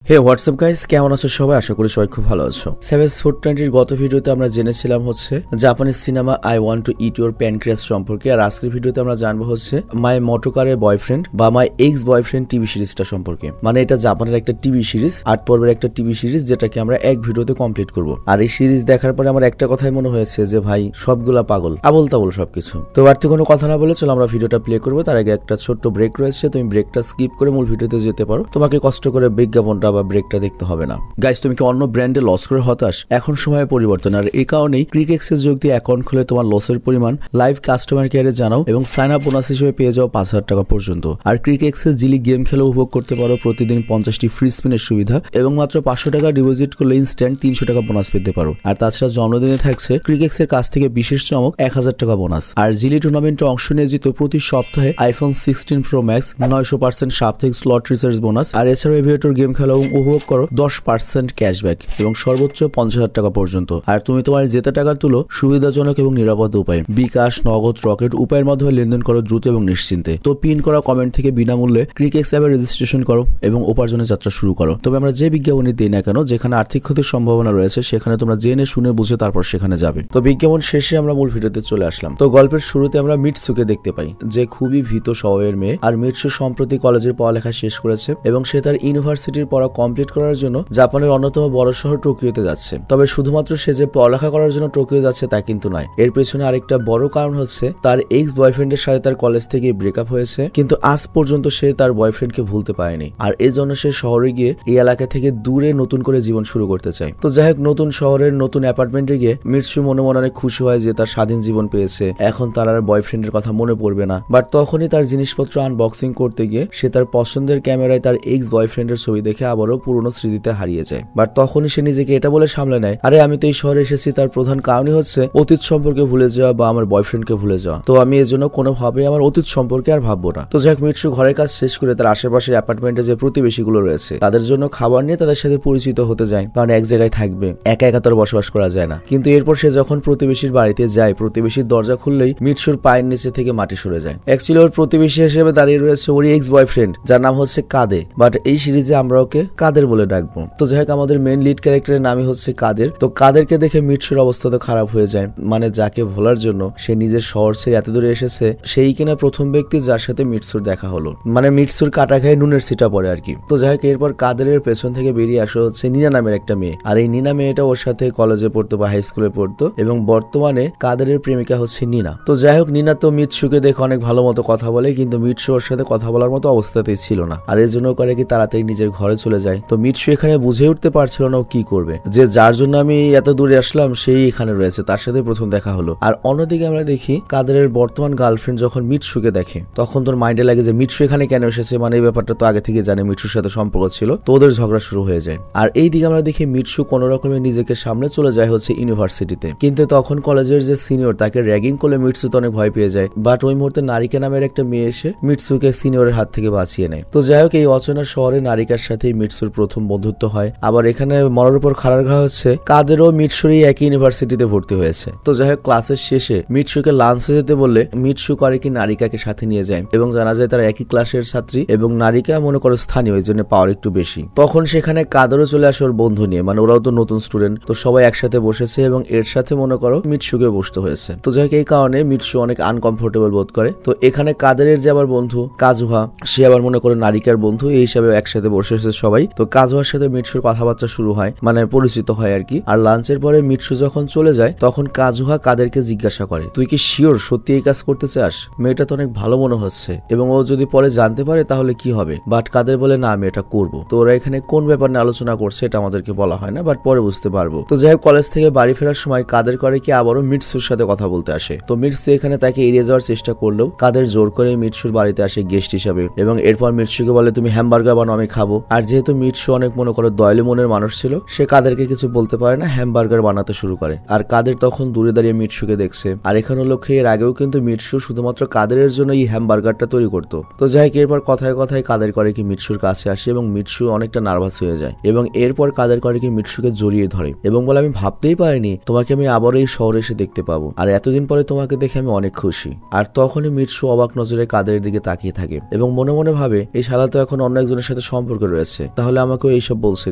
হে WhatsApp guys, কেমন আছো সবাই? আশা করি সবাই খুব ভালো আছো। সেভেন্স ফুড টোয়েন্টির গত ভিডিওতে আমরা জেনেছিলাম হচ্ছে Japanese cinema I want to it your pancreas সম্পর্কে, আর আজকের ভিডিওতে আমরা জানবো হচ্ছে মাই মোটোকারের বয়ফ্রেন্ড বা মাই এক্স বয়ফ্রেন্ড টিভি সিরিজটা সম্পর্কে। মানে এটা জাপানের একটা টিভি সিরিজ, 8 পর্বের একটা টিভি সিরিজ, যেটাকে আমরা এক ভিডিওতে কমপ্লিট করব। আর এই সিরিজ দেখার পরে আমার একটা কথাই মনে হয়েছে যে ভাই সবগুলা পাগল, আবল তাবল সবকিছু। তো বাড়তি কোনো কথা না বলে চলো আমরা ভিডিওটা প্লে করবো। তার আগে একটা ছোট্ট ব্রেক রয়েছে, তুমি ব্রেকটা স্কিপ করে মূল ভিডিওতে যেতে পারো, তোমাকে কষ্ট করে বিজ্ঞাপনটা বা ব্রেকটা দেখতে হবে না। গাইস, তুমি কি অন্য ব্র্যান্ডে লস করে হতাশ? এখন সময় পরিবর্তন, আর এই কারণেই ক্রিকেক্সের যোগ দিয়ে অ্যাকাউন্ট খুলে তোমার লসের পরিমাণ লাইভ কাস্টমার কেয়ারে জানাও এবং সাইন আপ বোনাস হিসেবে পেয়ে যাও 5,000 টাকা পর্যন্ত। আর ক্রিকেক্সের জিলি গেম খেলে উপভোগ করতে পারো প্রতিদিন 50টি ফ্রি স্পিনের সুবিধা এবং মাত্র 500 টাকা ডিপোজিট করলে ইনস্ট্যান্ট 300 টাকা বোনাস পেতে পারো। আর তাছাড়া জন্মদিনে থাকছে ক্রিকেক্সের কাছ থেকে বিশেষ চমক 1000 টাকা বোনাস। আর জিলি টুর্নামেন্টে অংশ নিয়ে জিতো প্রতি সপ্তাহে আইফোন 16 প্রো ম্যাক্স 900% সাপ্তাহিক স্লট রিসার্চ বোনাস। আর এছাড়াও এভিয়েটর গেম খেলা এবং উপভোগ করো 10% ক্যাশব্যাক এবং সর্বোচ্চ 50,000 টাকা পর্যন্ত। আর তুমি তোমার জেতা টাকা তুলো সুবিধাজনক এবং নিরাপদ উপায়ে, বিকাশ, নগদ, রকেট উপায়ের মাধ্যমে লেনদেন করো দ্রুত এবং নিশ্চিন্তে। তো পিন করা কমেন্ট থেকে বিনামূল্যে ক্রিকেক্স অ্যাপে রেজিস্ট্রেশন করো এবং উপার্জনের যাত্রা শুরু করো। তবে আমরা যে বিজ্ঞাপনই দিই না কেন, যেখানে আর্থিক ক্ষতির সম্ভাবনা রয়েছে সেখানে তোমরা জেনে শুনে বুঝে তারপর সেখানে যাবে। তো বিজ্ঞাপন শেষে আমরা মূল ভিডিওতে চলে আসলাম। তো গল্পের শুরুতে আমরা মিটসুকে দেখতে পাই, যে খুবই ভীত স্বভাবের মেয়ে। আর মিটসু সম্প্রতি কলেজের পড়ালেখা শেষ করেছে এবং সে তার ইউনিভার্সিটির পড়া কমপ্লিট করার জন্য জাপানের অন্যতম বড় শহর টোকিওতে যাচ্ছে। তবে শুধুমাত্র সে যে পড়ালেখা করার জন্য টোকিও যাচ্ছে তা কিন্তু নয়, এর পেছনে আরেকটা বড় কারণ হচ্ছে তার এক্স বয়ফ্রেন্ডের সাথে তার কলেজ থেকে ব্রেকআপ হয়েছে, কিন্তু আজ পর্যন্ত সে তার বয়ফ্রেন্ডকে ভুলতে পারেনি। আর এই জন্য সে শহরে গিয়ে এই এলাকা থেকে দূরে নতুন করে জীবন শুরু করতে চায়। তো যাই হোক, নতুন শহরের নতুন অ্যাপার্টমেন্টে গিয়ে মিটসু মনে মনে অনেক খুশি হয় যে তার স্বাধীন জীবন পেয়েছে, এখন তার আর বয়ফ্রেন্ডের কথা মনে পড়বে না। বাট তখনই তার জিনিসপত্র আনবক্সিং করতে গিয়ে সে তার পছন্দের ক্যামেরায় তার এক্স বয়ফ্রেন্ডের ছবি দেখে আবারও পুরনো স্মৃতিতে হারিয়ে যায়। বাট তখনই সে নিজেকে এটা বলে সামলে নেয়, আরে আমি তো এই শহরে এসেছি তার প্রধান কারণই হচ্ছে অতীত সম্পর্কে ভুলে যাওয়া বা আমার বয়ফ্রেন্ডকে ভুলে যাওয়া। তো আমি এর জন্য কোনোভাবে আমার অতীত সম্পর্কে আর ভাববো না। তো যাই হোক, মিটসু ঘরের কাজ শেষ করে তার আশেপাশের অ্যাপার্টমেন্টে যে প্রতিবেশীগুলো রয়েছে তাদের জন্য খাবার নিয়ে তাদের সাথে পরিচিত হতে যায়, কারণ এক জায়গায় থাকবে, একা একা তোর বসবাস করা যায় না। কিন্তু এরপর সে যখন প্রতিবেশীর বাড়িতে যায়, প্রতিবেশীর দরজা খুললেই মিটসুর পায়ের নিচে থেকে মাটি সরে যায়। অ্যাকচুয়ালি ওর প্রতিবেশী হিসেবে দাঁড়িয়ে রয়েছে ওর এক্স বয়ফ্রেন্ড, যার নাম হচ্ছে কাদে, বাট এই সিরিজে আমরা ওকে কাদের বলে ডাকবো। তো যাই হোক, আমাদের মেইন লিড ক্যারেক্টারের নামই হচ্ছে কাদের। তো কাদেরকে দেখে মিটসুর অবস্থা তো খারাপ হয়ে যায়, মানে যাকে ভোলার জন্য সে নিজের শহর ছেড়ে এত দূরে এসেছে, সেই কিনা প্রথম ব্যক্তি যার সাথে মিটসুর দেখা হলো, মানে মিটসুর কাটা খায় নুনের সিটা পড়ে আর কি। তো যাই হোক, এরপর কাদেরের পেছন থেকে বেরিয়ে আসা হচ্ছে নিনা নামের একটা মেয়ে। আর এই নিনা মেয়েটা ওর সাথে কলেজে পড়তো বা হাই স্কুলে পড়তো এবং বর্তমানে কাদেরের প্রেমিকা হচ্ছে নিনা। তো যাই হোক, নিনা তো মিটসুকে দেখে অনেক ভালো মতো কথা বলে, কিন্তু মিটসু ওর সাথে কথা বলার মতো অবস্থাতেই ছিল না। আর এর জন্য করে কি তাড়াতাড়ি নিজের ঘরে চলে যায়। তো মিটসু এখানে বুঝে উঠতে পারছিল না ও কি করবে, যে যার জন্য আমি এত দূরে আসলাম সেই এখানে রয়েছে, তার সাথে প্রথম দেখা হলো। আর অন্যদিকে আমরা দেখি কাদেরের বর্তমান গার্লফ্রেন্ড যখন মিটসুকে দেখে তখন তোর মাইন্ডে লাগে যে মিটসু এখানে কেন এসেছে, মানে এই ব্যাপারটা তো আগে থেকে জানে, মিটসুর সাথে সম্পর্ক ছিল, তো ওদের ঝগড়া শুরু হয়ে যায়। আর এই দিকে আমরা দেখি মিটসু কোনো রকমের নিজেকে সামনে চলে যায় হচ্ছে ইউনিভার্সিটিতে, কিন্তু তখন কলেজের যে সিনিয়র তাকে র্যাগিং করলে মিটসু তো অনেক ভয় পেয়ে যায়। বাট ওই মুহূর্তে নারিকা নামের একটা মেয়ে এসে মিটসুকে সিনিয়রের হাত থেকে বাঁচিয়ে নেয়। তো যাই হোক, এই অচেনা শহরে নারিকার সাথে মিটসুর প্রথম বন্ধুত্ব হয়। আবার এখানে মরার উপর খাড়ার ঘা হচ্ছে কাদেরও মিটসুরই একই ইউনিভার্সিটিতে ভর্তি হয়েছে। তো যাই হোক, ক্লাসের শেষে মিটসুকে লাঞ্চে যেতে বললে মিটসু করে কি নারিকাকে সাথে নিয়ে যায় এবং জানা যায় তারা একই ক্লাসের ছাত্রী এবং নারিকা মনে করো স্থানীয়, এই জন্য পাওয়ার একটু বেশি। তখন সেখানে কাদেরও চলে আসে ওর বন্ধু নিয়ে, মানে ওরাও তো নতুন স্টুডেন্ট, তো সবাই একসাথে বসেছে এবং এর সাথে মনে করো মিটসুকে বসতে হয়েছে। তো যাই হোক, এই কারণে মিটসু অনেক আনকমফোর্টেবল বোধ করে। তো এখানে কাদেরের যে আবার বন্ধু কাজুহা, সে আবার মনে করো নারিকার বন্ধু, এই হিসাবে একসাথে বসেছে সবাই। তো কাজুহার সাথে মিটসুর কথাবার্তা শুরু হয়, মানে পরিচিত হয় আর কি। আর লাঞ্চের পরে মিটসু যখন চলে যায় তখন কাজুহা কাদেরকে জিজ্ঞাসা করে, তুই কি শিওর সত্যি এই কাজ করতে চাস? মেয়েটা তো অনেক ভালো মনে হচ্ছে এবং ও যদি পরে জানতে পারে তাহলে কি হবে। বাট কাদের বলে না, আমি এটা করবো। তো ওরা এখানে কোন ব্যাপার নিয়ে আলোচনা করছে এটা আমাদেরকে বলা হয় না, বাট পরে বুঝতে পারবো। তো যাই হোক, কলেজ থেকে বাড়ি ফেরার সময় কাদের করে কি আবারও মিটসুর সাথে কথা বলতে আসে। তো মিটসু এখানে তাকে এড়িয়ে যাওয়ার চেষ্টা করলেও কাদের জোর করে মিটসুর বাড়িতে আসে গেস্ট হিসাবে এবং এরপর মিটসুকে বলে তুমি হ্যামবার্গার বানাও, আমি খাবো। আর যেহেতু মিটসু অনেক মনে করো দয়ালু মনের মানুষ ছিল, সে কাদেরকে কিছু বলতে পারে না, হ্যামবার্গার বানাতে শুরু করে। আর কাদের তখন দূরে দাঁড়িয়ে মিটসুকে দেখছে। আর এখানে লক্ষ্যে এর আগেও কিন্তু মিটসু শুধুমাত্র কাদেরের জন্য এই হ্যামবার্গারটা তৈরি করতো। তো যাই হোক, এরপর কথায় কথায় কাদের করে কি মিটসুর কাছে আসে এবং মিটসু অনেকটা নার্ভাস হয়ে যায় এবং এরপর কাদের করে কি মিটসুকে জড়িয়ে ধরে এবং বলে আমি ভাবতেই পারিনি তোমাকে আমি আবার এই শহরে এসে দেখতে পাবো, আর এতদিন পরে তোমাকে দেখে আমি অনেক খুশি। আর তখনই মিটসু অবাক নজরে কাদের দিকে তাকিয়ে থাকে এবং মনে মনে ভাবে এই শালা তো এখন অন্য একজনের সাথে সম্পর্ক রয়েছে, তাহলে আমাকেও এইসব বলছে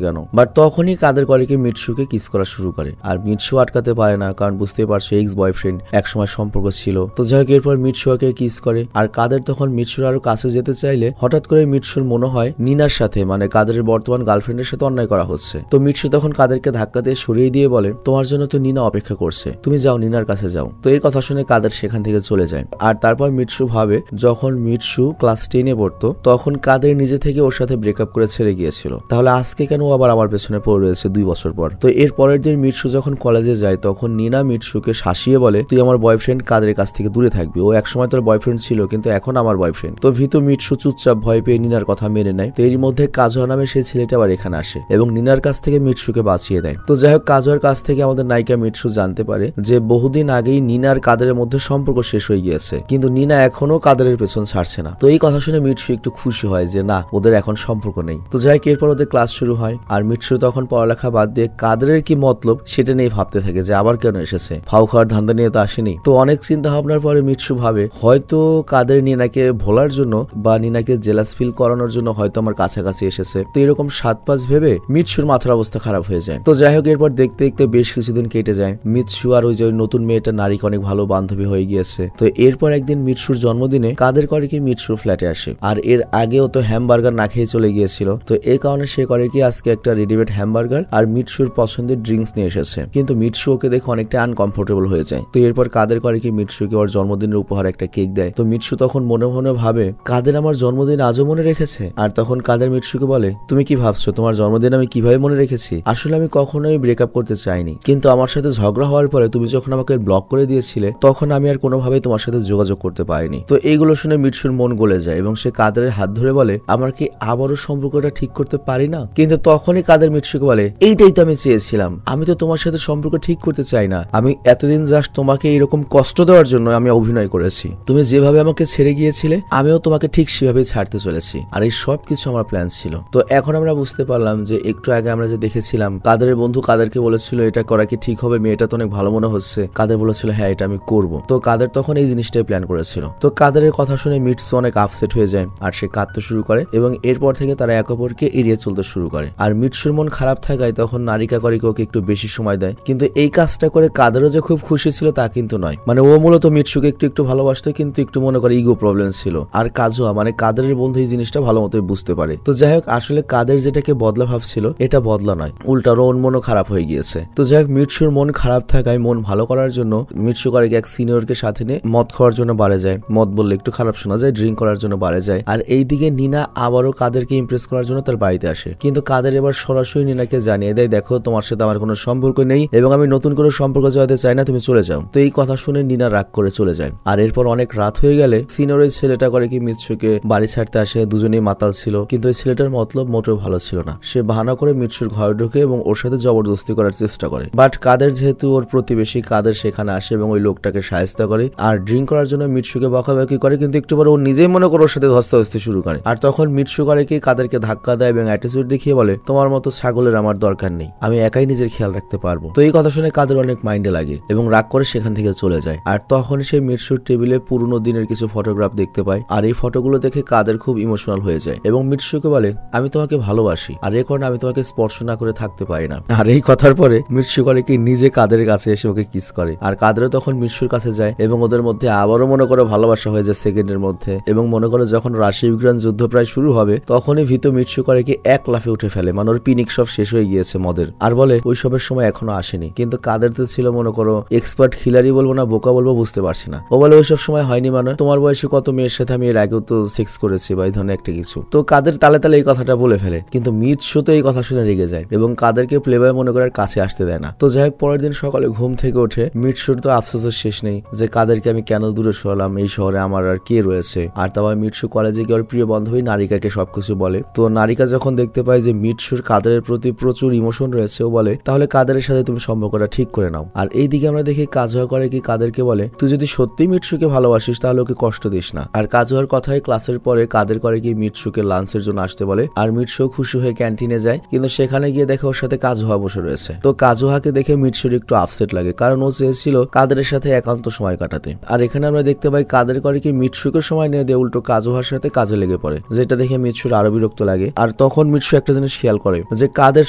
কেন। বাট তখনই কাদের করে কি মিৎসুকে কিস করা শুরু করে, আর মিৎসু আটকাতে পারে না, কারণ বুঝতেই পারছো এক্স বয়ফ্রেন্ড একসময় সম্পর্ক ছিল। তো যাই হোক এরপর মিৎসুকে কিস করে, আর কাদের তখন মিৎসুর আরো কাছে যেতে চাইলে হঠাৎ করে মিৎসুর মনে হয় নিনার সাথে, মানে কাদেরের বর্তমান গার্লফ্রেন্ডের সাথে অন্যায় করা হচ্ছে। তো মিৎসু তখন কাদেরকে ধাক্কা দিয়ে সরিয়ে দিয়ে বলে, তোমার জন্য তো নিনা অপেক্ষা করছে, তুমি যাও নিনার কাছে যাও। তো এই কথা শুনে কাদের সেখান থেকে চলে যায়। আর তারপর মিৎসু ভাবে, যখন মিৎসু ক্লাস 10-এ পড়তো তখন কাদের নিজে থেকে ওর সাথে ব্রেকআপ করে ছেড়ে গিয়েছিল, তাহলে আজকে কেন আবার আমার পেছনে পড়ে রয়েছে 2 বছর পর। তো এর পরের দিন মিৎসু যখন কলেজে যায় তখন নিনা মিৎসুকে শাসিয়ে বলে, তুই আমার বয়ফ্রেন্ড কাদের কাছ থেকে দূরে থাকবি, ও একসময় তোর বয়ফ্রেন্ড ছিল কিন্তু এখন আমার বয়ফ্রেন্ড। তো ভীতু মিৎসু চুপচাপ ভয় পেয়ে নিনার কথা মেনে নেয়। তো এর মধ্যে কাজুয়া নামে সেই ছেলেটা আবার এখানে আসে এবং নিনার কাছ থেকে মিৎসুকে বাঁচিয়ে দেয়। তো যাই হোক কাজুয়ার কাছ থেকে আমাদের নায়িকা মিৎসু জানতে পারে যে বহুদিন আগেই নিনার কাদেরের মধ্যে সম্পর্ক শেষ হয়ে গিয়েছে, কিন্তু নিনা এখনো কাদেরের পেছন ছাড়ছে না। তো এই কথা শুনে মিৎসু একটু খুশি হয় যে না, ওদের এখন সম্পর্ক নেই। তো যাই হোক এরপর ওদের ক্লাস শুরু হয়, আর মিৎসু তখন পড়ালেখা বাদ দিয়ে কাদেরের কি মতলব সেটা নিয়ে ভাবতে থাকে যে আবার কেন এসেছে, ফাউ খাওয়ার ধান্দা নিয়ে তো আসেনি। তো অনেক চিন্তা ভাবনার পরে মিৎসু ভাবে, হয়তো কাদের নিনাকে ভোলার জন্য বা নিনাকে জেলাস ফিল করানোর জন্য হয়তো আমার কাছাকাছি এসেছে। তো এরকম 7-5 ভেবে মিৎসুর মাথার অবস্থা খারাপ হয়ে যায়। তো যাই হোক এরপর দেখতে দেখতে বেশ কিছুদিন কেটে যায়। মিৎসু আর ওই যে নতুন মেয়েটা নারীকে অনেক ভালো বান্ধবী হয়ে গিয়েছে। তো এরপর একদিন মিৎসুর জন্মদিনে কাদের করে কি মিৎসুর ফ্ল্যাটে আসে, আর এর আগেও তো হ্যামবার্গার না খেয়ে চলে গিয়েছিল। তো এই কারণে সে করে কি আজকে একটা রেডিমেড হ্যামবার্গার আর মিৎসুর পছন্দের ড্রিঙ্কস নিয়ে এসেছে, কিন্তু মিৎসু ওকে দেখে অনেকটা আনকমফোর্টেবল হয়ে যায়। তো এরপর কাদের করে কি মিৎসুকে ওর জন্মদিনের উপহার একটা কেক দেয়। তো মিৎসু তখন মনে মনে ভাবে, কাদের আমার জন্মদিন আজও মনে রেখেছে। আর তখন কাদের মিৎসুকে বলে, তুমি কি ভাবছো তোমার জন্মদিন আমি কিভাবে মনে রেখেছি? আসলে আমি কখনোই ব্রেকআপ করতে চাইনি, কিন্তু আমার সাথে ঝগড়া হওয়ার পরে তুমি যখন আমাকে ব্লক করে দিয়েছিলে তখন আমি আর কোনোভাবেই তোমার সাথে যোগাযোগ করতে পারিনি। তো এইগুলো শুনে মিৎসুর মন গলে যায় এবং সে কাদেরের হাত ধরে বলে, আমার কি আবারও সম্পর্কটা ঠিক করতে পারি না? কিন্তু তখনই কাদের মিৎসুকে বলে, এইটাই তো আমি চেয়েছিলাম, আমি তো তোমার সাথে সম্পর্ক ঠিক করতে চাই না, আমি এতদিন জাস্ট তোমাকে এরকম কষ্ট দেওয়ার জন্য আমি অভিনয় করেছি। তুমি যেভাবে আমাকে ছেড়ে গিয়েছিলে আমিও তোমাকে ঠিক সেভাবেই ছাড়তে চলেছি, আর এই সব কিছু আমার প্ল্যান ছিল। তো এখন আমরা বুঝতে পারলাম যে একটু আগে আমরা যে দেখেছিলাম কাদেরের বন্ধু কাদেরকে বলেছিল এটা করা কি ঠিক হবে, মেয়েটা তো অনেক ভালো মনে হচ্ছে। কাদের বলেছিল হ্যাঁ এটা আমি করব। তো কাদের তখন এই জিনিসটাই প্ল্যান করেছিল। তো কাদেরের কথা শুনে মিৎসু অনেক আপসেট হয়ে যায় আর সে কাঁদতে শুরু করে এবং এরপর থেকে তারা একে অপরকে এড়িয়ে চলতে শুরু করে। আর মিৎসুর মন খারাপ থাকায় তখন নারিকা করিকে ওকে একটু বেশি সময় দেয়, কিন্তু এই কাজটা করে কাদেরও যে খুব খুশি ছিল তা কিন্তু নয়। মানে ও মূলত মিৎসুকে একটু একটু ভালোবাসতো, কিন্তু একটু মনে করে ইগো প্রবলেম ছিল। আর কাজুয়া মানে কাদেরের বন্ধু এই জিনিসটা ভালো মতোই বুঝতে পারে। তো যাই হোক আসলে কাদের যেটাকে বদলা ভাবছিল এটা বদলা নয়, উল্টা ওর মনও খারাপ হয়ে গিয়েছে। তো যাই হোক মিৎসুর মন খারাপ থাকায় মন ভালো করার জন্য মিৎসু করে এক সিনিয়রকে সাথে নিয়ে মদ খাওয়ার জন্য বাড়ে যায়। মদ বললে একটু খারাপ শোনা যায়, ড্রিঙ্ক করার জন্য বাড়ে যায়। আর এইদিকে নিনা আবারও কাদেরকে ইমপ্রেস করার জন্য তার বাড়িতে আসে, কিন্তু কাদের এবার সরাসরি নিনাকে জানিয়ে দেয়, দেখো তোমার সাথে আমার কোনো সম্পর্ক নেই এবং আমি নতুন করে সম্পর্ক জড়াতে চাই না, তুমি চলে যাও। তো এই কথা শুনে নিনা রাগ করে চলে যায়। আর এরপর অনেক রাত হয়ে গেলে সিনিয়রের ছেলেটা করে কি মিৎসুকে বাড়ি ছাড়তে আসে। দুজনেই মাতাল ছিল, কিন্তু ওই ছেলেটার মতলব মোটেও ভালো ছিল না। সে বাহানা করে মিৎসুর ঘরে ঢুকে এবং ওর সাথে জবরদস্তি করার চেষ্টা করে। বাট কাদের যেহেতু ওর প্রতিবেশী, কাদের সেখানে আসে এবং ওই লোকটাকে সাহায্য করে আর ড্রিঙ্ক করার জন্য মিৎসুকে বকাবকি করে, কিন্তু একটু পরে ও নিজেই মনে করে ওর সাথে ধস্তাধস্তি শুরু করে। আর তখন মিৎসু করে কি কাদেরকে ধাক্কা দেয় এবং অ্যাটিটিউড দেখিয়ে বলে, তোমার মতো ছাগলের আমার দরকার নেই, আমি একাই নিজের খেয়াল রাখতে পারবো। তো এই কথা শুনে কাদের অনেক মাইন্ডে লাগে এবং রাগ করে সেখান থেকে চলে যায়। আর তখন সে মিৎসুর টেবিলে পুরনো দিনের কিছু ফটোগ্রাফ দেখতে পায়, আর এই ফটোগুলো দেখে কাদের খুব ইমোশনাল হয়ে যায় এবং মিৎসুকে বলে, আমি তোমাকে ভালোবাসি আর এই কারণে আমি তোমাকে স্পর্শ না করে থাকতে পারি না। আর এই কথার পরে মিৎসু করে কি নিজে কাদের কাছে এসে ওকে কিস করে। আর কাদেরও তখন মিৎসুর কাছে যায় এবং ওদের মধ্যে আবারও মনে করে ভালোবাসা হয়ে যায় সেকেন্ডের মধ্যে। এবং মনে করে যখন রাশিয়া ইউক্রেন যুদ্ধ প্রায় শুরু হবে তখনই ভীত মিৎসু করে কি এক লাফে উঠে ফেলে, মানে ওর পিনিক সব শেষ হয়ে গিয়েছে মদের। আর বলে ওই সবের সময় এখনো আসেনি, কিন্তু কাদের তো ছিল মনে করো এক্সপার্ট খিলারি বলবো না বোকা বলবো বুঝতে পারছি না। ও বলে ওইসব সময় হয়নি, মানে তোমার বয়সে কত মেয়ের সাথে আমি এর আগেও তো সেক্স করেছি বা এই ধরনের একটা কিছু। তো কাদের তালে তালে এই কথাটা বলে ফেলে, কিন্তু মিৎসু তো এই কথা শুনে রেগে যায় এবং কাদেরকে প্লেবয় মনে করে কাছে আসতে দেয় না। তো যাই হোক পরের দিন সকালে ঘুম থেকে ওঠে মিৎসুর তো আফসোসের শেষ নেই যে কাদেরকে আমি কেন দূরে সরালাম, এই শহরে আমার আর কে রয়েছে। আর তারপর মিৎসু কলেজে গিয়ে ওর প্রিয় বান্ধবী নারিকাকে সবকিছু বলে। তো নারিকা যখন দেখতে পায় যে মিৎসুর কাদেরের প্রতি প্রচুর ইমোশন রয়েছে, ও বলে তাহলে কাদেরের সাথে তুমি সম্পর্কটা ঠিক করে নাও। আর এইদিকে আমরা দেখি কাজুয়া করে কি কাদেরকে বলে, তুই যদি সত্যি মিৎসুকে ভালোবাসিস তাহলে ওকে কষ্ট দিস না। আর কাজুয়ার কথায় ক্লাসের পরে কাদের করে কি মিৎসুকে লাঞ্চের জন্য আসতে বলে। আর মিৎসু খুশি হয়ে ক্যান্টিনে যায়, কিন্তু সেখানে গিয়ে দেখে ওর সাথে কাজুহা বসে রয়েছে। তো কাজুহাকে দেখে মিৎসুর একটু আপসেট লাগে, কারণ ও চেয়েছিল কাদেরের সাথে একান্ত সময় কাটাতে। আর এখানে আমরা দেখতে পাই কাদের করে কি মিৎসুকে সময় নিয়ে দিয়ে উল্টো কাজুহার সাথে কাজে লেগে পড়ে, যেটা দেখে মিৎসুর আরো বিরক্ত লাগে। আর তখন মিৎসু একটা জিনিস খেয়াল করে যে কাদের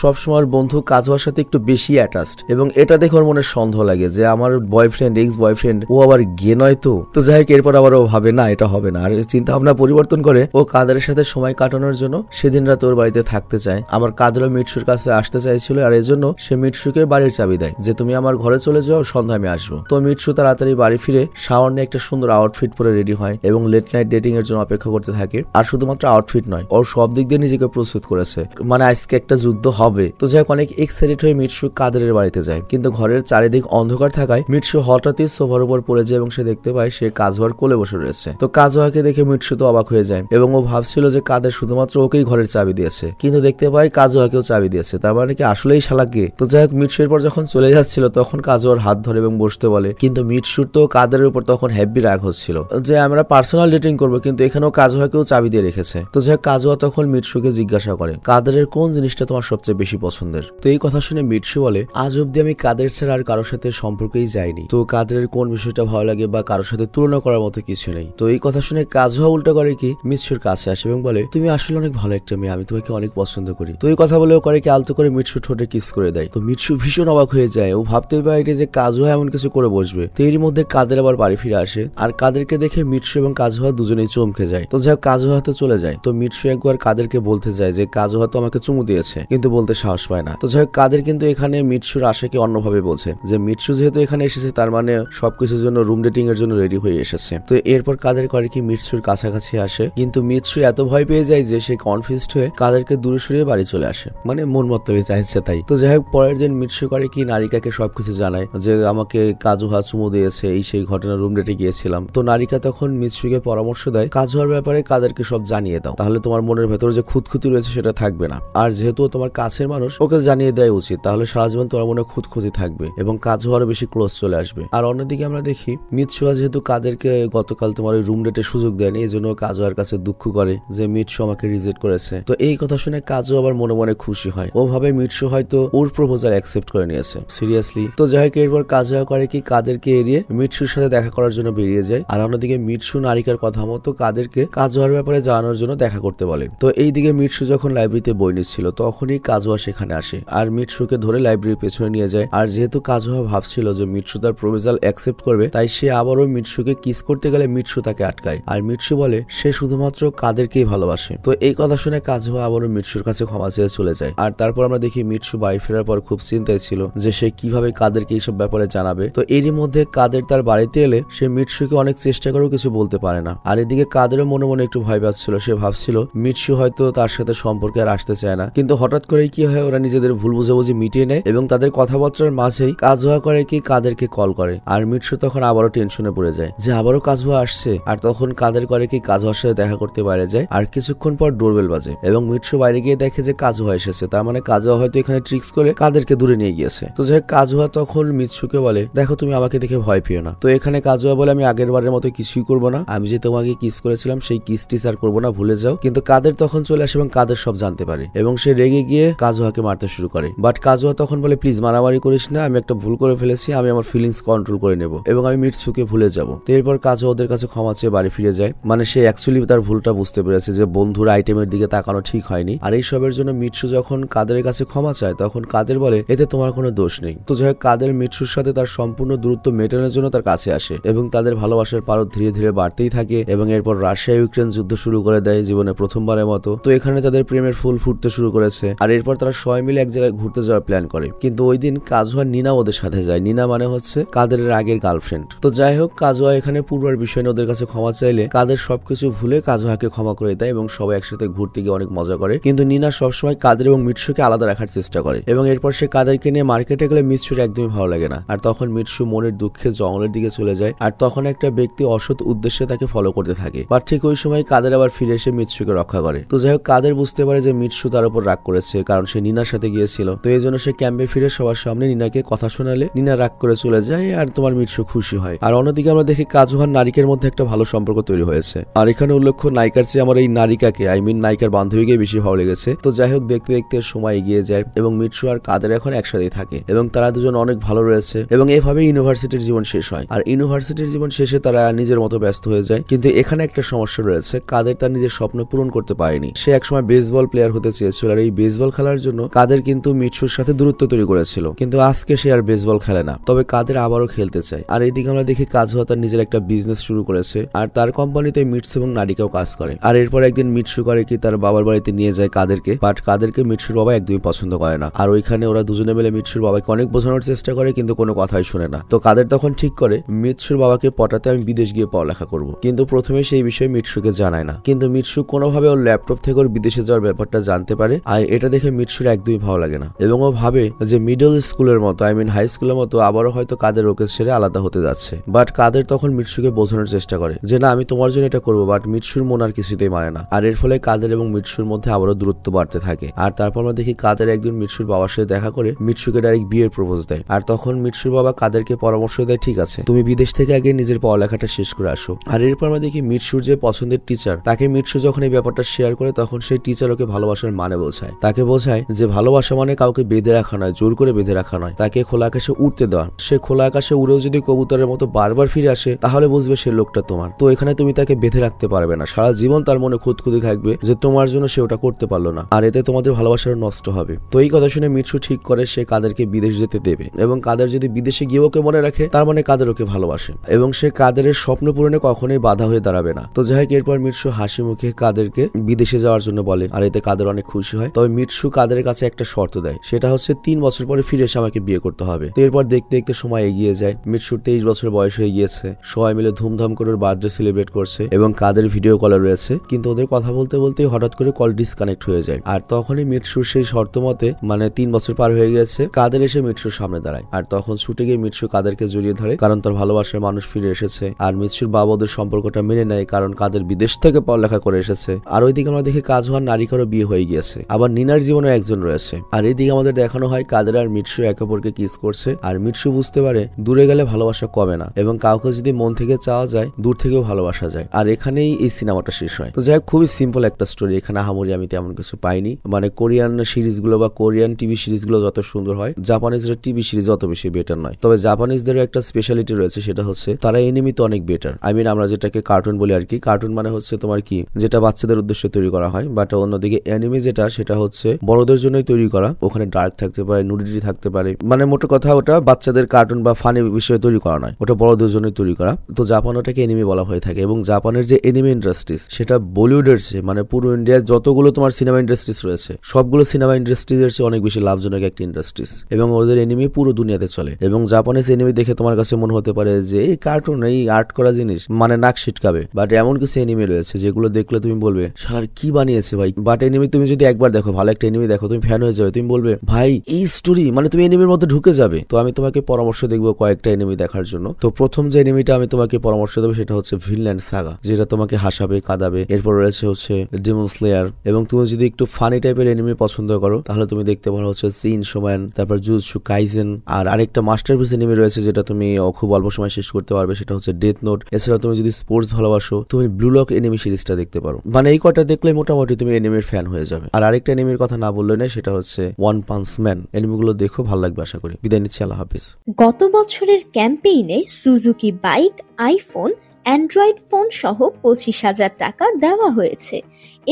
সবসময় বন্ধু কাজুয়ার সাথে একটু বেশি অ্যাটাচড, এবং এটা দেখে ওর মনে সন্দেহ লাগে যে আমার বয়ফ্রেন্ড এক্স বয়ফ্রেন্ড ও আবার গে নয় তো। যাই হোক এরপর আবার ও ভাবে না এটা হবে না, আর চিন্তা ভাবনা পরিবর্তন করে ও কাদের সাথে সময় কাটানোর জন্য সেদিন রাতে ওর বাড়িতে থাকতে চায়। আবার কাদেরও মিৎসুর কাছে আসতে চাইছিল, আর এজন্য সে মিৎসুকে বাড়ির চাবি দেয় যে তুমি আমার ঘরে চলে যাও, সন্ধ্যা আমি আসবো। তো মিৎসু তাড়াতাড়ি বাড়ি ফিরে শাওয়ার নিয়ে একটা সুন্দর আউটফিট পরে রেডি হয় এবং লেট নাইট ডেটিং এর জন্য অপেক্ষা করতে থাকে। আর শুধুমাত্র আউটফিট নয়, ওর সব দিক দিয়ে নিজেকে প্রস্তুত করেছে, মানে আজকে একটা যুদ্ধ হবে। তো যাই হোক অনেক এক্সাইটেড হয়ে মিৎসু কাদেরের বাড়িতে যায়, কিন্তু ঘরের চারিদিক অন্ধকার থাকায় মিৎসু হঠাৎই সোফার উপর পড়ে যায় এবং সে দেখতে পায় সে কাজুয়ার কোলে বসে রয়েছে। তো কাজুয়াকে দেখে মিৎসু তো অবাক হয়ে যায় এবং ও ভাবছিল যে কাদের শুধুমাত্র ওকেই ঘরের চাবি দিয়েছে, কিন্তু দেখতে পায় কাজুয়াকেও চাবি দিয়েছে, তার মানে কি আসলেই শালাকে। তো যাই হোক মিৎসু এরপর যখন চলে যাচ্ছিল তখন কাজুয়ার হাত ধরে এবং বসতে বলে, কিন্তু মিৎসুর তো কাদের উপর তখন হেভি রাগ হচ্ছিল যে আমরা পার্সোনাল ডেটিং করবো, কিন্তু এখানেও কাজুয়াকেও চাবি দিয়ে রেখেছে। তো যাই হোক কাজুয়া তখন মিৎসুকে জিজ্ঞাসা করে কাদেরের কোন জিনিসটা তোমার সবচেয়ে বেশি পছন্দের। তো এই কথা শুনে মিৎসু বলে আজ অব্দি আমি কাদের ছাড়া আর কারোর সাথে সম্পর্কেই যাইনি, তো কাদেরের কোন বিষয়টা ভালো লাগে বা কারোর সাথে তুলনা করার মতো কিছু নেই। তো এই কথা শুনে কাজুয়া উল্টা করে কি মিৎসুর কাছে আসে এবং বলে তুমি আসলে অনেক ভালো একটা মেয়ে, আমি তোমাকে অনেক পছন্দ করি। তো এই কথা বলেও করে কি আলতো করে মিৎসু ঠোঁটে কিস করে দেয়। তো মিৎসু ভীষণ অবাক হয়ে যায়, ও ভাবতে পারে যে কাজুয়া এমন কিছু করে বসবে। তো এরই মধ্যে কাদের আবার বাড়ি ফিরে আসে, আর কাদেরকে দেখে মিৎসু এবং কাজুয়া দুজনেই চমকে যায়। তো যাই হোক কাজুয়া তো চলে যায়। তো মিৎসু একবার কাদেরকে বলতে যায় যে কাজুয়া তো আমাকে চুমু দিয়েছে, কিন্তু বলতে সাহস পায় না। তো যাই হোক কাদের কিন্তু এখানে মিৎসুর আশাকে অন্যভাবে বোঝে যে মিৎসু যেহেতু এখানে এসেছে তার মানে সবকিছুর জন্য রুম ডেটিং এর জন্য রেডি হয়ে এসেছে। তো এরপর কাদের করে কি মিৎসুর কাছাকাছি আসে, কিন্তু মিৎসু এত ভয় পেয়ে যায় যে সে কনফিউজড হয়ে কাদেরকে দূরে সরিয়ে বাড়ি চলে আসে, মানে মন মতো চাইছে তাই। তো যাই হোক পরের দিন মিৎসু করে কি নারিকাকে সবকিছু জানায় যে আমাকে কাজুহা চুমু দিয়েছে, এই সেই ঘটনা, রুম ডেটে গিয়েছিলাম। তো নারিকা তখন মিৎসুকে পরামর্শ দেয় কাজুহার ব্যাপারে কাদেরকে সব জানিয়ে দাও, তাহলে তোমার মনের ভেতরে যে খুঁতখুঁতি রয়েছে সেটা থাকবে না, আর যেহেতু তোমার কাছের মানুষ ওকে জানিয়ে দেওয়া উচিত, তাহলে সারা জীবন তোমার মনে খুঁতখুঁতি থাকবে এবং কাজুহারও বেশি ক্লোজ চলে আসবে। আর অন্যদিকে আমরা দেখি মিৎসুয়া যেহেতু কাদেরকে গতকাল তোমার ওই রুম ডেটে সুযোগ দেয়নি, এই জন্য কাজুহার কাছে দুঃখ করে যে মিৎসু আমাকে রিজেক্ট করেছে। তো এই কথা শুনে কাজু আবার মনে মনে খুশি হয়, ও ভাবে মিৎসু হয়তো ওর প্রপোজাল অ্যাকসেপ্ট করে নিয়েছে সিরিয়াসলি। তো যাই হোক এরপর কাজুয়া করে কি কাদেরকে এড়িয়ে মিৎসুর সাথে দেখা করার জন্য বেরিয়ে যায়, আর অন্যদিকে মিৎসু নারিকার কথা মতো কাদেরকে কাজুয়ার ব্যাপারে জানানোর জন্য দেখা করতে বলে। তো এইদিকে মিৎসু যখন লাইব্রেরিতে বই নিচ্ছিল তখনই কাজুয়া সেখানে আসে আর মিৎসুকে ধরে লাইব্রেরির পেছনে নিয়ে যায়। আর যেহেতু কাজুয়া ভাবছিল যে মিৎসু তার প্রপোজাল অ্যাকসেপ্ট করবে, তাই সে আবারও মিৎসুকে কিস করতে গেলে মিৎসু তাকে আটকায়, আর মিৎসু বলে সে শুধুমাত্র কাদেরকেই ভালোবাসে। তো এই কথা শুনে কাজুয়া আবারও মিৎসুর কাছে ক্ষমা চেয়ে চলে যায়। আর তারপর আমরা দেখি মিৎসু বাড়ি ফেরার পর খুব চিন্তায় ছিল যে সে কিভাবে কাদেরকে এইসব ব্যাপারে জানাবে। তো এরই মধ্যে কাদের তার বাড়িতে এলে সে মিৎসুকে অনেক চেষ্টা করেও কিছু বলতে পারে না। আর এদিকে কাদেরও মনে মনে একটু ভয় পাচ্ছিল, সে ভাবছিল মিৎসু হয়তো তার সাথে সম্পর্কে আর আসতে চায় না, কিন্তু হঠাৎ করেই কি হয় ওরা নিজেদের ভুল বুঝাবুঝি মিটিয়ে নেয় এবং তাদের কথাবার্তার মাঝেই কাজুয়া করে কি কাদেরকে কল করে। আর মিৎসু তখন আবারও টেনশনে পড়ে যায় যে আবারও কাজুয়া আসছে, আর তখন কাদের করে কি কাজুয়ার সাথে দেখা করতে বাইরে যায়। আর কিছুক্ষণ পর ডোরবেল বাজে এবং মিৎসু বাইরে গিয়ে দেখে যে কাজুয়া এসেছে, তার মানে কাজুয়া হয়তো এখানে ট্রিক্স করে কাদেরকে দূরে নিয়ে গিয়েছে। তো যাই কাজুয়া তখন মিৎসুকে বলে দেখো তুমি আমাকে দেখে ভয় পেও না। তো এখানে কাজুয়া বলে আমি আগের বারের মতো কিছুই করবো না, আমি যে তোমাকে কিস করেছিলাম সেই কিস টিস আর করবো না, ভুলে যাও। কিন্তু কাদের তখন চলে আসে এবং কাদের সব জানতে পারে এবং সে রেগে গিয়ে কাজুয়াকে মারতে শুরু করে। বাট কাজুয়া তখন বলে প্লিজ মারামারি করিস না, আমি একটা ভুল করে ফেলেছি, আমি আমার ফিলিংস কন্ট্রোল করে নেব এবং আমি মিৎসুকে ভুলে যাবো। তো এরপর কাজুয়া ওদের কাছে ক্ষমা চেয়ে বাড়ি ফিরে যায়, মানে সে অ্যাকচুয়ালি তার ভুলটা বুঝতে পেরেছে যে বন্ধুর আইটেমের দিকে তাকানো ঠিক হয়নি। আর এই সবের জন্য মিৎসু যখন কাদের কাছে ক্ষমা চায় তখন কাদের বলে এতে তোমার কোনো দোষ নেই। তো যাই হোক কাদের মিৎসুর সাথে তার সম্পূর্ণ দূরত্ব মেটানোর জন্য তার কাছে আসে এবং তাদের ভালোবাসার পারদ ধীরে ধীরে বাড়তেই থাকে এবং এরপর রাশিয়া ইউক্রেন যুদ্ধ শুরু করে দেয় জীবনে প্রথমবারের মতো। তো এখানে তাদের প্রেমের ফুল ফুটতে শুরু করেছে আর এরপর তারা সবাই মিলে এক জায়গায় ঘুরতে যাওয়ার প্ল্যান করে। কিন্তু ওই দিন কাজুয়া নিনা ওদের সাথে যায়, নিনা মানে হচ্ছে কাদের আগের গার্লফ্রেন্ড। তো যাই হোক কাজুয়া এখানে পূর্বের বিষয় নিয়ে ওদের কাছে ক্ষমা চাইলে কাদের সবকিছু ভুলে কাজুয়াকে ক্ষমা করে দেয় এবং সবাই একসাথে ঘুরতে গিয়ে অনেক মজা করে। কিন্তু নিনা সবসময় কাদের এবং মিৎসুকে আলাদা রাখার চেষ্টা করে এবং এরপর সে কাদেরকে নিয়ে মার্কেটে গেলে মিৎসুর একদমই ভালো লাগে না। আর তখন মিৎসু মনের দুঃখে জঙ্গলের দিকে চলে যায় আর তখন একটা ব্যক্তি অসৎ উদ্দেশ্যে তাকে ফলো করতে থাকে। বাট ঠিক ওই সময় কাদের আবার ফিরে এসে মিৎসুকে রক্ষা করে। তো যাই হোক কাদের বুঝতে পারে যে মিৎসু তার উপর রাগ করেছে কারণ সে নিনার সাথে গিয়েছিল। তো এই জন্য সে ক্যাম্পে ফিরে সবার সামনে নিনাকে কথা শোনালে নিনা রাগ করে চলে যায় আর তোমার মিৎসু খুশি হয়। আর অন্যদিকে আমরা দেখি কাজুহার নারিকের মধ্যে একটা ভালো সম্পর্ক তৈরি হয়েছে। আর এখানে উল্লেখ্য নায়িকার চেয়ে আমার এই নারিকাকে নায়িকার বান্ধবীকে বেশি ভালো লেগেছে। তো যাই হোক দেখতে দেখতে সময় এগিয়ে যায় এবং মিৎসু আর কাদের এখন একসাথেই থাকে এবং তারা দুজন অনেক ভালো রয়েছে এবং এভাবে ইউনিভার্সিটির জীবন শেষ হয়। আর ইউনিভার্সিটির জীবন শেষে তারা নিজের মতো ব্যস্ত হয়ে যায়। কিন্তু এখানে একটা সমস্যা রয়েছে, কাদের তার নিজের স্বপ্ন পূরণ করতে পারেনি। সে এক একসময় বেসবল প্লেয়ার হতে চেয়েছিল, আর এই বেসবল খেলার জন্য কাদের কিন্তু মিৎসুর সাথে দূরত্ব তৈরি করেছিল, কিন্তু আজকে সে আর বেসবল খেলে না, তবে কাদের আবারও খেলতে চায়। আর এইদিকে আমরা দেখি কাজুয়া তার নিজের একটা বিজনেস শুরু করেছে, আর তার কোম্পানিতে মিটসু এবং নারিকাও কাজ করে। আর এরপর একদিন মিটসু করে কি তার বাবার বাড়িতে নিয়ে যায় কাদেরকে, বাট কাদেরকে মিটসুর বাবা একদমই পছন্দ করে না। আর ওইখানে ওরা দুজনে মিলে মিটসুর বাবাকে অনেক বোঝানোর চেষ্টা করে, কিন্তু কোনো কথাই শুনে না। তো কাদের তখন ঠিক করে মিটসুর বাবাকে পটাতে আমি বিদেশ গিয়ে পড়ালেখা করব, কিন্তু প্রথমে সেই বিষয়ে মিটসুকে জানায় না। কিন্তু মিটসু কোনোভাবে ওর ল্যাপটপ থেকে ওর বিদেশে যাওয়ার ব্যাপারটা জানতে পারে, আর এটা দেখে মিটসুর একদমই ভালো লাগে না, এবং ও ভাবে যে মিডল স্কুলের মতো হাই স্কুলের মতো আবারও হয়তো কাদের ওকে ছেড়ে আলাদা হতে যাচ্ছে। বাট কাদের তখন মিটসুকে বোঝানোর চেষ্টা করে যে না, আমি তোমার জন্য এটা করবো, বাট মিটসুর মন আর কিছুতেই মানে না। আর এর ফলে কাদের এবং মিটসুর মধ্যে আবারও দূরত্ব বাড়তে থাকে। আর তারপর আমরা দেখি কাদের একদিন মিটসুর বাবার সাথে দেখা করে মিটসুকে ডাইরেক্ট বিয়ের প্রপোজ দেয়। আর তখন মিটসুর বাবা কাদেরকে পরামর্শ দেয়, ঠিক আছে তুমি বিদেশ থেকে আগে নিজের পড়ালেখাটা শেষ করে আসো। আর এরপর আমরা দেখি মিটসুর যে পছন্দের টিচার, তাকে মিটসু যখন এই ব্যাপারটা শেয়ার করে তখন সেই টিচার ওকে ভালোবাসার মানে বোঝায়। তাকে বোঝায় যে ভালোবাসা মানে কাউকে বেঁধে রাখা নয়, জোর করে বেঁধে রাখা নয়, তাকে খোলা আকাশে উঠতে দেওয়া। সে খোলা আকাশে উড়েও যদি কবুতরের মতো বারবার ফিরে আসে তাহলে বুঝবে সে লোকটা তোমার। তো এখানে তুমি তাকে বেঁধে রাখতে পারবে না, সারা জীবন তার মনে খুঁতখুঁতি থাকবে যে তোমার জন্য সে ওটা করতে পারলো না, আর এতে তোমাদের ভালোবাসার নষ্ট হবে। তো এই কথা শুনে মিটসু ঠিক করে সে কাদেরকে বিদেশ যেতে দেবে, এবং কাদের যদি বিদেশে গিয়ে ওকে মনে রাখে তার মানে কাদের ওকে ভালোবাসে, এবং সে কাদের স্বপ্ন পূরণে কখনোই বাধা হয়ে দাঁড়াবে না। তো যাই হোক, এরপর মিটসু হাসি মুখে কাদেরকে বিদেশে যাওয়ার জন্য বলে, আর এতে কাদের অনেক খুশি হয়। তবে মিটসু কাদের কাছে একটা শর্ত দেয়, সেটা হচ্ছে 3 বছর পরে ফিরে এসে আমাকে বিয়ে করতে হবে। তো এরপর দেখতে দেখতে সময় এগিয়ে যায়, মিটসুর 23 বছর বয়স হয়ে গিয়েছে। সবাই মিলে ধুমধাম করে ওর বার্থডে সেলিব্রেট করছে, এবং কাদের ভিডিও কলে রয়েছে, কিন্তু ওদের কথা বলতে বলতেই হঠাৎ করে কল ডিসকানেক্ট হয়ে যায়। আর তখনই মিটসুর সেই শর্ত মতে 3 বছর পার হয়ে গেছে, কাদের এসে মিটসুর সামনে দাঁড়ায়। আর তখন ছুটে গিয়ে মিটসু কাদেরকে জড়িয়ে ধরে, কারণ তার ভালোবাসার মানুষ ফিরে এসেছে। আর মিটসুর বাবা ওদের সম্পর্কটা মেনে নেয়, কারণ কাদের বিদেশ থেকে পড়ালেখা করে এসেছে। আর ওইদিকে আমরা দেখি কাজুয়ার নারিকারও বিয়ে হয়ে গিয়েছে, আবার নিনার জীবনে একজন রয়েছে। আর এইদিকে আমাদের দেখানো হয় কাদের আর মিটসু একে অপরকে কিস করছে, আর মিটসু বুঝতে পারে দূরে গেলে ভালোবাসা কমে না, এবং কাউকে যদি মন থেকে চাওয়া যায় দূর থেকেও ভালোবাসা যায়। আর এখানেই এই সিনেমাটা শেষ হয়। তো যাই হোক, খুবই সিম্পল একটা স্টোরি, এখানে আহামরি আমি তেমন কিছু পাইনি। কোরিয়ান সিরিজগুলো বা কোরিয়ান টিভি সিরিজগুলো যত সুন্দর হয়, জাপানিজের টিভি সিরিজ অত বেশি বেটার নয়। তবে জাপানিজদেরও একটা স্পেশালিটি রয়েছে, সেটা হচ্ছে তারা এনিমিতে অনেক বেটার। আমরা যেটাকে কার্টুন বলি আর কি, কার্টুন মানে হচ্ছে তোমার কি, যেটা বাচ্চাদের উদ্দেশ্যে তৈরি করা হয়, বাট অন্যদিকে এনিমি যেটা, সেটা হচ্ছে বড়দের জন্যই তৈরি করা। ওখানে ডার্ক থাকতে পারে, নুডিটি থাকতে পারে, মোট কথা ওটা বাচ্চাদের কার্টুন বা ফানি বিষয়ে তৈরি করা নয়, ওটা বড়দের জন্যই তৈরি করা। তো জাপান ওটাকে এনিমি বলা হয়ে থাকে, এবং জাপানের যে এনিমি ইন্ডাস্ট্রিজ, সেটা বলিউডের চেয়ে পুরো ইন্ডিয়ায় যতগুলো তোমার সিনেমা ইন্ডাস্ট্রিজ রয়েছে সবগুলো সিনেমা ইন্ডাস্ট্রিজের চেয়ে অনেক বেশি লাভজনক একটা ইন্ডাস্ট্রিজ, এবং ওদের এনিমি পুরো দুনিয়াতে চলে। এবং জাপানিজ এনিমি দেখে তোমার কাছে মনে হতে পারে যে এই কার্টুন, এই আর্ট করা জিনিস নাক ছিটকাবে, বাট এমন কিছু এনিমি রয়েছে যেগুলো দেখলে তুমি বলবে শালার কি বানিয়েছে ভাই। বাট এনিমি তুমি যদি একবার দেখো, ভালো একটা এনিমি দেখো, তুমি ফ্যান হয়ে যাবে, তুমি বলবে ভাই এই স্টোরি, তুমি এনিমির মধ্যে ঢুকে যাবে। তো আমি তোমাকে পরামর্শ দেখবো কয়েকটা এনিমি দেখার জন্য। তো প্রথম যে এনিমিটা আমি তোমাকে পরামর্শ দেবো সেটা হচ্ছে ভিনল্যান্ড সাগা, যেটা তোমাকে হাসাবে, কাঁদাবে। এরপর রয়েছে হচ্ছে ডেমন স্লেয়ার, এবং তুমি যদি একটু ফানি টাইপের এনিমি পছন্দ করো তাহলে তুমি দেখতে পারো হচ্ছে চেইনসো ম্যান, তারপর জুজুৎসু কাইজেন। আর আরেকটা মাস্টারপিস এনিমি রয়েছে যেটা তুমি খুব অল্প সময় শেষ করতে পারবে, সেটা হচ্ছে ডেথ নোট। এছাড়া তুমি যদি স্পোর্টস ভালোবাসো তুমি ব্লু লক এনিমি সিরিজটা দেখতে পারো। এই কটা দেখলে মোটামুটি তুমি এনিমির ফ্যান হয়ে যাবে। আর আরেকটা এনিমির কথা না বললে না, সেটা হচ্ছে ওয়ান পাঞ্চ ম্যান। এনিমিগুলো দেখো, ভালো লাগবে আশা করি। বিদায় নিচ্ছি, আল্লাহ হাফিজ। গত বছরের ক্যাম্পেইনে Suzuki bike, iPhone, Android phone সহ 25,000 টাকা দেওয়া হয়েছে।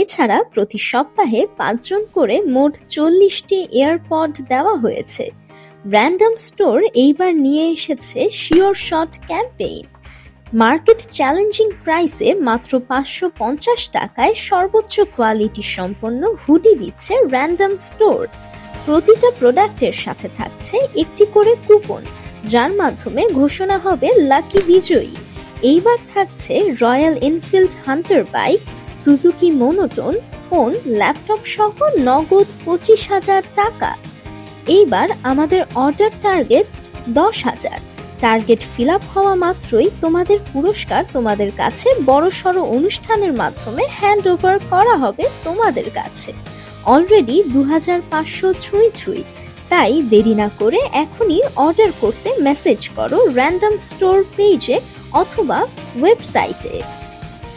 এছাড়া প্রতি সপ্তাহে 5 জন করে মোট 40টি এয়ারপড দেওয়া হয়েছে। র্যান্ডম স্টোর এইবার নিয়ে এসেছে sure shot campaign. Market challenging প্রাইসে মাত্র 550 টাকায় সর্বোচ্চ কোয়ালিটি সম্পন্ন হুডি দিচ্ছে র্যান্ডম স্টোর। প্রতিটা প্রোডাক্টের সাথে থাকছে একটি করে কুপন, যার মাধ্যমে ঘোষণা হবে লাকি বিজয়ী। এইবার থাকছে royal Enfield Hunter bike, Suzuki monotone, phone, laptop সহ নগদ 25,000 টাকা। এইবার আমাদের order target 10,000। Target fill up হওয়া মাত্রই তোমাদের পুরস্কার তোমাদের কাছে বড়সড় অনুষ্ঠানের মাধ্যমে হ্যান্ড ওভার করা হবে তোমাদের কাছে। অলরেডি 2,500 ছুঁই। তাই দেরি না করে এখনই অর্ডার করতে মেসেজ করো র্যান্ডম স্টোর পেজে অথবা ওয়েবসাইটে।